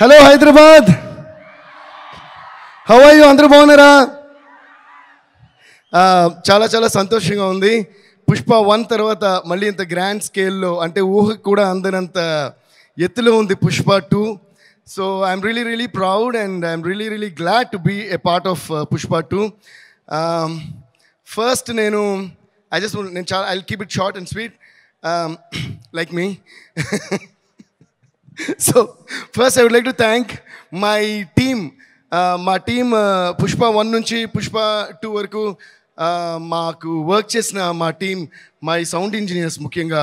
Hello Hyderabad, how are you? అందరూ బాగున్నారా? చాలా చాలా సంతోషంగా ఉంది. పుష్ప 1 తర్వాత మళ్ళీ ఇంత గ్రాండ్ స్కేల్లో, అంటే ఊహకు కూడా అందనంత ఎత్తులో ఉంది Pushpa 2. So I'm really proud and I'm really glad to be a part of Pushpa 2. First నేను I keep it short and sweet like me. So first I would like to thank my team. మా team Pushpa 1 నుంచి పుష్ప 2 వరకు మాకు work చేసిన మా team, my sound engineers, ముఖ్యంగా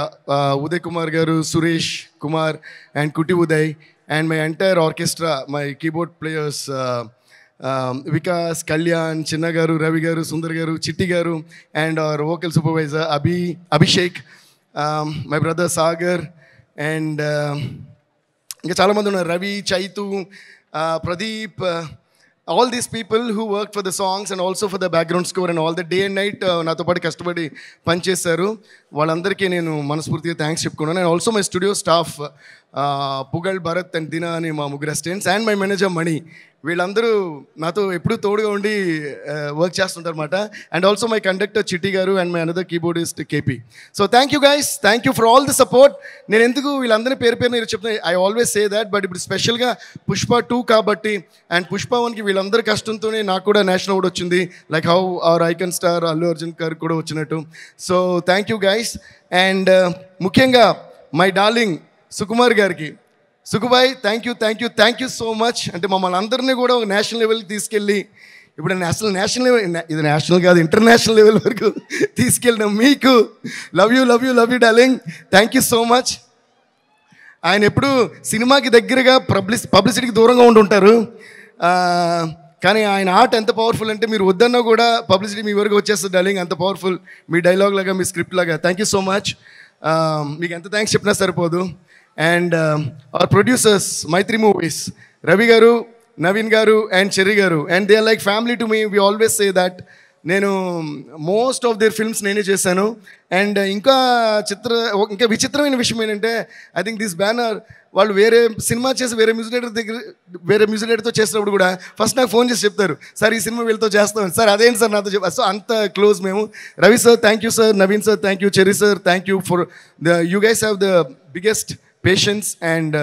Uday Kumar garu, Suresh Kumar and Kutti Uday, and my entire orchestra, my keyboard players Vikas, Kalyan, Chinna garu, Ravi garu, Sundar garu, Chitti garu, and our vocal supervisor Abhishek, my brother Sagar, and ఇంకా చాలామంది ఉన్నారు, Ravi, Chaitu, Pradeep, all these people who work for the songs and also for the background score and all the day and night నాతో పాటు కష్టపడి పనిచేశారు. వాళ్ళందరికీ నేను మనస్ఫూర్తిగా థ్యాంక్స్ చెప్పుకున్నాను. And also my studio staff, Pugal, Bharat and Dina అని మా ముగ్గురు assistants, and my manager Mani. వీళ్ళందరూ నాతో ఎప్పుడూ తోడుగా ఉండి వర్క్ చేస్తుంటారు అనమాట. And also my conductor Chitti garu and my another keyboardist KP. So thank you guys, thank you for all the support. నేను ఎందుకు వీళ్ళందరినీ పేరు చెప్తున్నా, I always say that, but ఇప్పుడు స్పెషల్గా పుష్ప 2 కాబట్టి, అండ్ పుష్ప 1కి వీళ్ళందరి కష్టంతోనే నాకు కూడా నేషనల్ అవార్డు వచ్చింది, like how our icon star Allu Arjun గారు కూడా వచ్చినట్టు. So thank you guys. And ముఖ్యంగా మై డార్లింగ్ సుకుమార్ గారికి, Sukubai, thank you so much. అంటే మమ్మల్ని అందరినీ కూడా ఒక నేషనల్ లెవెల్కి తీసుకెళ్ళి, ఇప్పుడు నేషనల్ లెవెల్, ఇది నేషనల్ కాదు, ఇంటర్నేషనల్ లెవెల్ వరకు తీసుకెళ్ళిన మీకు love you darling, thank you so much. ఆయన ఎప్పుడు సినిమాకి దగ్గరగా పబ్లిసిటీకి దూరంగా ఉంటుంటారు, కానీ ఆయన ఆర్ట్ ఎంత పవర్ఫుల్ అంటే మీరు వద్దన్నా కూడా పబ్లిసిటీ మీ వరకు వచ్చేస్తుంది డార్లింగ్, అంత పవర్ఫుల్ మీ డైలాగ్ లాగా, మీ స్క్రిప్ట్ లాగా. Thank you so much. మీకు ఎంత థ్యాంక్స్ చెప్పినా సరిపోదు. And our producers, Mythri Movies, Ravi garu, Naveen garu and Cherry garu, and they are like family to me. We always say that. నేను మోస్ట్ ఆఫ్ దేర్ ఫిల్మ్స్ నేనే చేశాను. అండ్ ఇంకా విచిత్రమైన విషయం ఏంటంటే, ఐ థింక్ దిస్ బ్యానర్ వాళ్ళు వేరే సినిమా చేసి వేరే మ్యూజిక్ డైరెక్టర్తో చేసినప్పుడు కూడా ఫస్ట్ నాకు ఫోన్ చేసి చెప్తారు, సార్ ఈ సినిమా వీళ్ళతో చేస్తామని. సార్ అదేంటి సార్ నాతో చెప్పారు. సో అంత క్లోజ్ మేము. Ravi sir thank you sir, Naveen sir thank you, cherry sir thank you for you guys have the biggest patience. And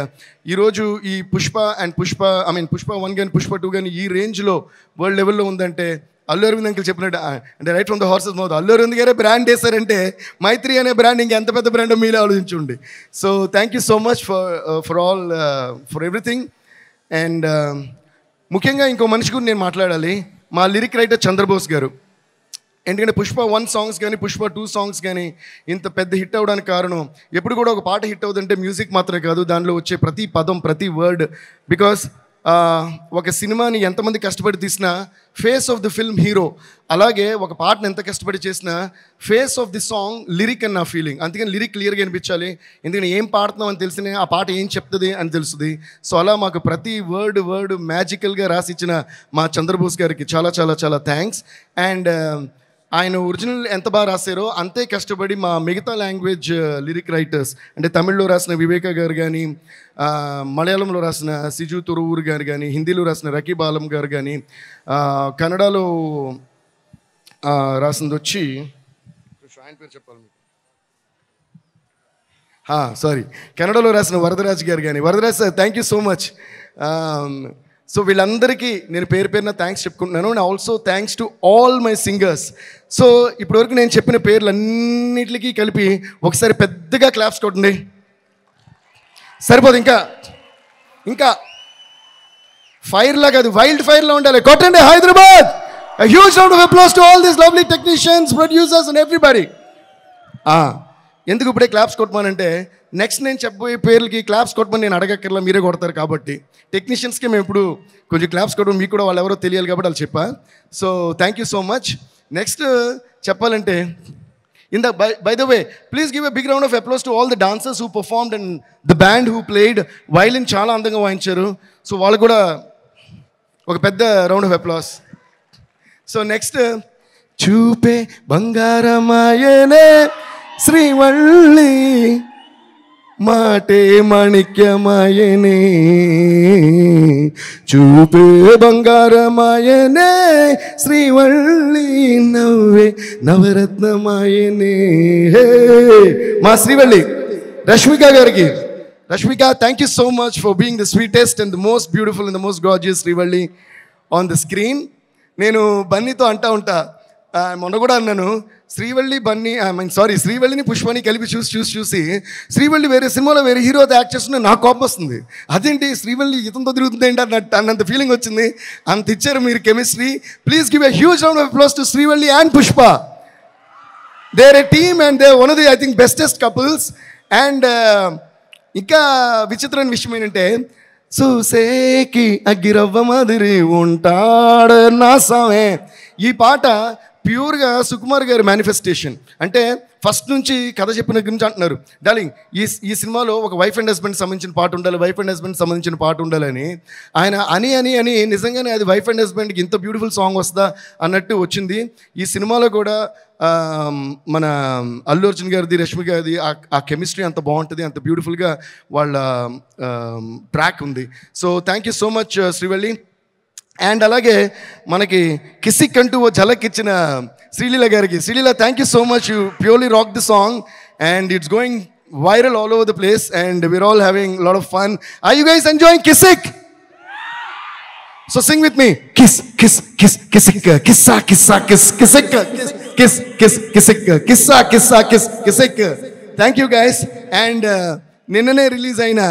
ఈరోజు ఈ పుష్ప 1 కానీ పుష్ప 2 కానీ ఈ రేంజ్లో వరల్డ్ లెవెల్లో ఉందంటే అల్లు అరవింద్ అంకుల్ చెప్పినట్టు, అంటే right from the horse's mouth, Allu Aravind గారే బ్రాండ్ వేశారంటే మైత్రి అనే బ్రాండ్ ఇంకెంత పెద్ద బ్రాండ్ మీరే ఆలోచించుండి. So thank you so much for everything. And ముఖ్యంగా ఇంకో మనిషి గురించి నేను మాట్లాడాలి, మా లిరిక్ రైటర్ చంద్రబోస్ గారు. ఎందుకంటే పుష్ప 1 సాంగ్స్ కానీ పుష్ప 2 సాంగ్స్ కానీ ఇంత పెద్ద హిట్ అవ్వడానికి కారణం, ఎప్పుడు కూడా ఒక పాట హిట్ అవుతుందంటే మ్యూజిక్ మాత్రమే కాదు, దానిలో వచ్చే ప్రతి పదం, ప్రతి వర్డ్. బికాస్ ఒక సినిమాని ఎంతమంది కష్టపడి తీసినా face of the film hero, అలాగే ఒక పాటను ఎంత కష్టపడి చేసినా face of the song lyric అని నా ఫీలింగ్. అందుకని లిరిక్ క్లియర్గా అనిపించాలి, ఎందుకంటే ఏం పాడుతున్నాం అని తెలిసినే ఆ పాట ఏం చెప్తుంది అని తెలుస్తుంది. సో అలా మాకు ప్రతి వర్డ్ మ్యాజికల్గా రాసిచ్చిన మా చంద్రబోస్ గారికి చాలా చాలా చాలా థ్యాంక్స్. అండ్ ఆయన ఒరిజినల్ ఎంత బాగా రాశారో అంతే కష్టపడి మా మిగతా లాంగ్వేజ్ లిరిక్ రైటర్స్, అంటే తమిళ్లో రాసిన వివేక గారు కానీ, మలయాళంలో రాసిన సిజు తురువూరు గారు కానీ, హిందీలో రాసిన రకీబ్ ఆలం గారు కానీ, కన్నడలో రాసింది వచ్చి ఆయన పేరు చెప్పాలి మీకు, కన్నడలో రాసిన వరదరాజ్ గారు కానీ. Varadaraj sir thank you so much. So వీళ్ళందరికీ నేను పేరున థ్యాంక్స్ చెప్పుకుంటున్నాను. And also thanks to all my singers. So ఇప్పటివరకు నేను చెప్పిన పేర్లన్నిటికీ కలిపి ఒకసారి పెద్దగా క్లాప్స్ కొట్టండి, సరిపోదు, ఇంకా ఫైర్ లాగా కాదు, వైల్డ్ ఫైర్లో ఉండాలి, కొట్టండి Hyderabad. A huge round of applause to all these lovely technicians, producers and everybody. ఎందుకు ఇప్పుడే క్లాప్స్ కొట్టమనంటే, నెక్స్ట్ నేను చెప్పబోయే పేర్లకి క్లాప్స్ కొట్టమని నేను అడగక్కర్లా, మీరే కొడతారు కాబట్టి. టెక్నీషియన్స్కి మేము ఇప్పుడు కొంచెం క్లాప్స్ కొట్టడం, మీకు కూడా వాళ్ళు ఎవరో తెలియాలి కాబట్టి వాళ్ళు చెప్పా. So thank you so much. Next చెప్పాలంటే, by the way, please give a big round of applause to all the dancers who performed and the band who played. Violin చాలా అందంగా వాయించారు, సో వాళ్ళు కూడా ఒక పెద్ద round of applause. So next, చూపే బంగారమాయనే శ్రీవల్లి మాటే మాణిక్యమాయనే చూపే బంగారమాయనే శ్రీవల్లి నవ్వే నవరత్నమాయనే. మా శ్రీవల్లి రష్మిక గారికి, Rashmika, thank you so much for being the sweetest and the most beautiful and the most gorgeous Srivalli on the screen. నేను బన్నీతో అంటా ఉంటా, మొన్న కూడా అన్నాను, శ్రీవల్లి బన్నీ శ్రీవల్లిని పుష్పని కలిపి చూసి శ్రీవల్లి వేరే సినిమాలో వేరే హీరోతో యాక్ట్ చేస్తున్నా నాకు కోపం వస్తుంది. అదేంటి శ్రీవల్లి ఇతంతో తిరుగుతుంది ఏంటి అన్నంత ఫీలింగ్ వచ్చింది. అంత ఇచ్చారు మీరు chemistry. Please give a huge round of applause to Srivalli and Pushpa. They are a team and they one of the I think bestest couples. And ఇంకా విచిత్రమైన విషయం ఏంటంటే, చూసేకి అగ్గిరవ్వ మాదిరి ఉంటాడు నా సామే. ఈ పాట ప్యూర్గా సుకుమార్ గారి మేనిఫెస్టేషన్. అంటే ఫస్ట్ నుంచి కథ చెప్పిన గురించి అంటున్నారు, డార్లింగ్ ఈ సినిమాలో ఒక వైఫ్ అండ్ హస్బెండ్ సంబంధించిన పాట ఉండాలి, వైఫ్ అండ్ హస్బెండ్ సంబంధించిన పాట ఉండాలని ఆయన అని నిజంగానే అది వైఫ్ అండ్ హస్బెండ్కి ఇంత బ్యూటిఫుల్ సాంగ్ వస్తుందా అన్నట్టు వచ్చింది. ఈ సినిమాలో కూడా మన అల్లు అర్జున్ గారిది, రష్మి గారిది ఆ కెమిస్ట్రీ అంత బాగుంటుంది, అంత బ్యూటిఫుల్గా వాళ్ళ ట్రాక్ ఉంది. So thank you so much Srivalli. And అలాగే మనకి కిసిక్ అంటూ ఓ ఝలక్ ఇచ్చిన శ్రీలీల గారికి, Sreeleela thank you so much, you purely rock the song and it's going viral all over the place and we're all having lot of fun. Are you guys enjoying Kissik? So sing with me. Kiss, kiss, kiss, kissik, kissa, kissa, kiss, kissik, kiss, kiss, kissik, kissa, kissa, kiss, kissik. Thank you guys. And నిన్ననే release అయిన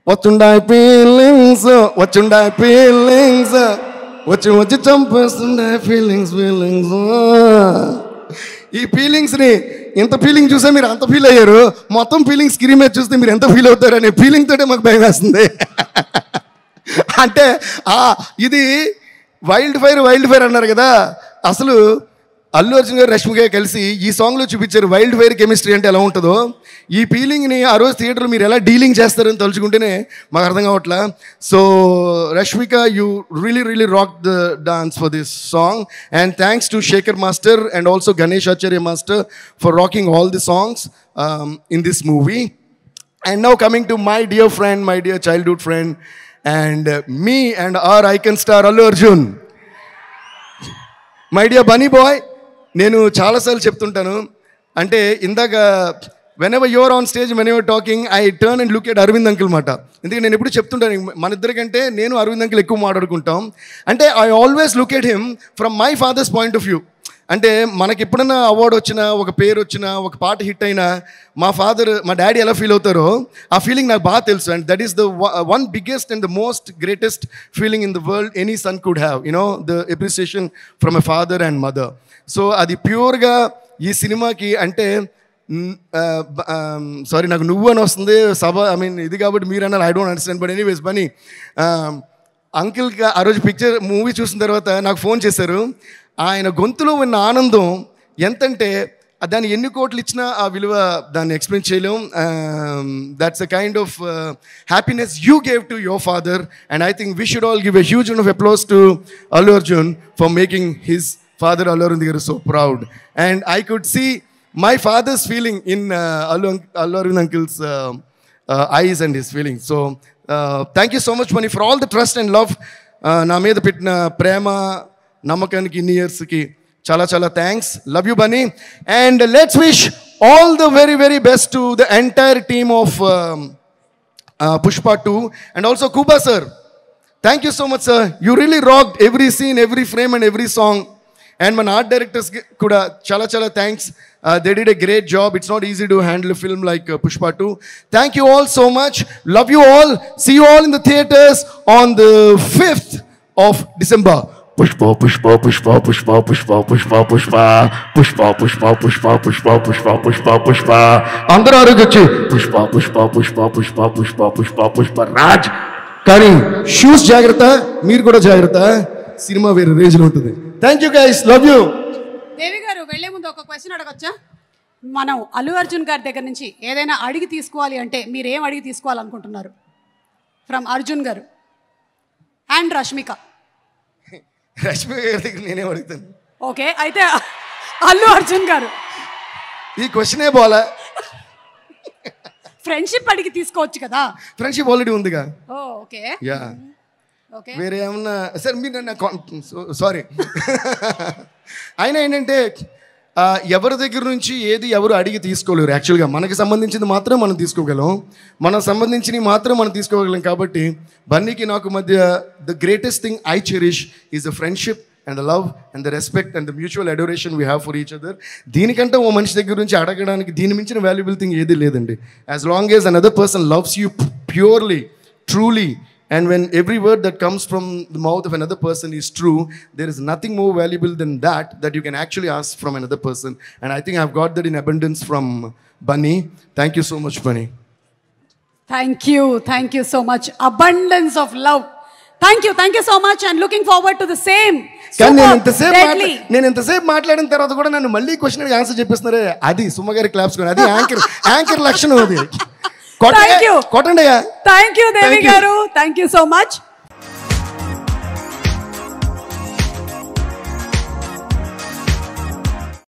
వచ్చుండాయి feelings, వచ్చుండాయి feelings, వచ్చి చంపేస్తుండే feelings. ఈ ఫీలింగ్స్ని ఇంత feeling చూసే మీరు అంత feel అయ్యారు, మొత్తం ఫీలింగ్స్ స్క్రీన్ మీద చూస్తే మీరు ఎంత ఫీల్ అవుతారు అనే ఫీలింగ్ తోటే మాకు భయం వేస్తుంది. అంటే ఇది వైల్డ్ ఫైర్ అన్నారు కదా, అసలు అల్లు అర్జున్ గారు రష్మిక కలిసి ఈ సాంగ్లో చూపించారు వైల్డ్ ఫైర్ కెమిస్ట్రీ అంటే ఎలా ఉంటుందో. ఈ ఫీలింగ్ని ఆ రోజు థియేటర్లో మీరు ఎలా డీలింగ్ చేస్తారని తలుచుకుంటేనే మాకు అర్థం కావట్లా. So Rashmika, you really rock the dance for this song and thanks to Shekhar master and also Ganesh Acharya master for rocking all the songs in this movie. And now coming to my dear friend, my dear childhood friend and me and our icon star Allu Arjun, my dear bunny boy. నేను చాలాసార్లు చెప్తుంటాను, అంటే ఇందాక whenever you are on stage, when you are talking, I turn and look at Arvind uncle మాట. ఎందుకంటే నేను ఎప్పుడు చెప్తుంటాను, మన ఇద్దరికంటే నేను అరవింద్ అంకుల్ ఎక్కువ మాట్లాడుకుంటాం. అంటే I always look at him from my father's point of view. అంటే మనకి ఎప్పుడన్నా అవార్డు వచ్చినా, ఒక పేరు వచ్చినా, ఒక పాట హిట్ అయినా మా డాడీ ఎలా ఫీల్ అవుతారో ఆ ఫీలింగ్ నాకు బాగా తెలుసు. And that is the one biggest and the most greatest feeling in the world any son could have, you know, the appreciation from a father and mother. So అది ప్యూర్గా ఈ సినిమాకి అంటే సారీ నాకు నువ్వు అని వస్తుంది ఇది కాబట్టి మీరు అన్నారు, I don't understand. But anyways Bunny అంకిల్కి ఆ రోజు మూవీ చూసిన తర్వాత నాకు ఫోన్ చేశారు. ఆయన గొంతులో ఉన్న ఆనందం ఎంతంటే దాన్ని ఎన్ని కోట్లు ఇచ్చినా ఆ విలువ దాన్ని ఎక్స్ప్లెయిన్ చేయలేం. That's a kind of happiness you gave to your father and I think we should all give a huge of applause to Allu Arjun for making his father Allu Arvind garu so proud. And I could see my father's feeling in Allu Arvind uncle's eyes and his feelings. So thank you so much Mani for all the trust and love నా మీద పెట్టిన ప్రేమ నమ్మకానికి ఇన్ని ఇయర్స్కి చాలా చాలా thanks. Love you Bunny. And let's wish all the very very best to the entire team of Pushpa 2 and also Kuba sir. Thank you so much sir, you really rocked every scene, every frame and every song. And మన art directors కూడా చాలా చాలా thanks. They did a great job. It's not easy to handle a film like Pushpa 2. Thank you all so much. Love you all. See you all in the theaters on the 5th of December. Pushpa, Pushpa, Pushpa, Pushpa, Pushpa, Pushpa, Pushpa, Pushpa, Pushpa, Pushpa, Pushpa, Pushpa, Pushpa, Pushpa. అందరూ అరుగొచ్చి Pushpa, Pushpa, Pushpa, Pushpa, Pushpa, Pushpa, Pushpa, Raj. కానీ shoes జాగ్రత్త, మీరు కూడా జాగ్రత్త, cinema వేరే రేంజ్లో ఉంటుంది. Thank you guys, love you. Devi garu వెళ్లే ముందు ఒక క్వశ్చన్ అడగొచ్చా? మనం అల్లు అర్జున్ గారి దగ్గర నుంచి ఏదైనా అడిగి తీసుకోవాలి అంటే మీరు ఏం అడిగి తీసుకోవాలనుకుంటున్నారు? ఫ్రమ్ అర్జున్ గారు అండ్ రష్మిక. రష్మిక గారి దగ్గర నేనే అడుగుతాను. ఓకే, అయితే అల్లు అర్జున్ గారు ఈ క్వశ్చనే పోలా. ఫ్రెండ్షిప్ అడిగి తీసుకోవచ్చు కదా. ఫ్రెండ్షిప్ ఆల్రెడీ ఉందిగా. Okay yeah okay. వేరే ఏమన్నా సార్ మీరు సారీ అయినా ఏంటంటే ఎవరి దగ్గర నుంచి ఏది ఎవరు అడిగి తీసుకోలేరు. యాక్చువల్గా మనకి సంబంధించింది మాత్రం మనం తీసుకోగలం, మనకు సంబంధించినవి మాత్రం మనం తీసుకోగలం. కాబట్టి బన్నీకి నాకు మధ్య the greatest thing I cherish is the friendship and the love and the respect and the mutual adoration we have for each other. దీనికంటే ఓ మనిషి దగ్గర నుంచి అడగడానికి దీని మించిన వాల్యుబుల్ థింగ్ ఏది లేదండి. As long as another person loves you purely, truly, and when every word that comes from the mouth of another person is true, there is nothing more valuable than that you can actually ask from another person. And I think I've got that in abundance from Bunny. Thank you so much, Bunny. Thank you so much. Abundance of love. Thank you so much, and looking forward to the same. కానీ నేను ఎంతసేపు మాట్లాడిన తర్వాత కూడా నన్ను మళ్ళీ question answer చెప్పిస్తున్నారే, అది సుమ గారి క్లాప్స్ కూడా, అది యాంకర్ లక్షణం అది. Thank you Devi garu, thank you so much.